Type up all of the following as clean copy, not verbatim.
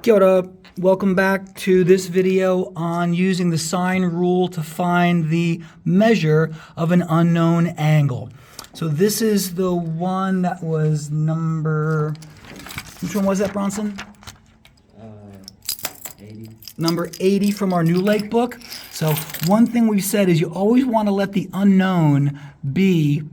Kia ora. Welcome back to this video on using the sine rule to find the measure of an unknown angle. So this is the one that was number, which one was that, Bronson? 80. Number 80 from our New Lake book. So one thing we've said is you always want to let the unknown be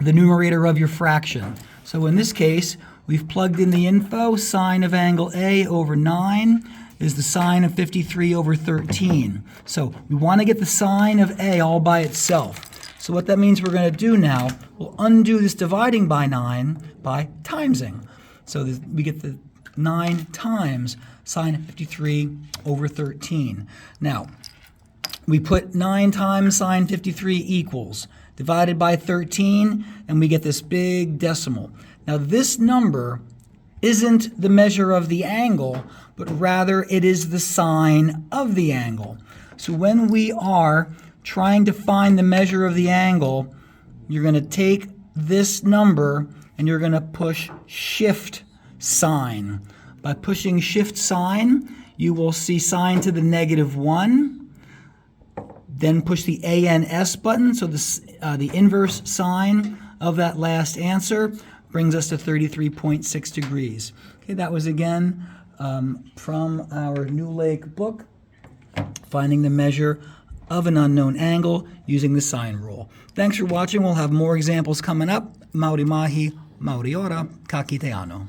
the numerator of your fraction. So in this case, we've plugged in the info. Sine of angle A over 9 is the sine of 53 over 13. So we want to get the sine of A all by itself. So what that means we're going to do now, we'll undo this dividing by 9 by timesing. So we get the 9 times sine of 53 over 13. Now, we put 9 times sine 53 equals, divided by 13, and we get this big decimal. Now this number isn't the measure of the angle, but rather it is the sine of the angle. So when we are trying to find the measure of the angle, you're going to take this number and you're going to push shift sine. By pushing shift sine, you will see sine to the -1. Then push the ANS button, so the inverse sine of that last answer brings us to 33.6 degrees. Okay, that was again from our New Lake book, finding the measure of an unknown angle using the sine rule. Thanks for watching. We'll have more examples coming up. Mauri mahi, mauri ora, ka kite ano.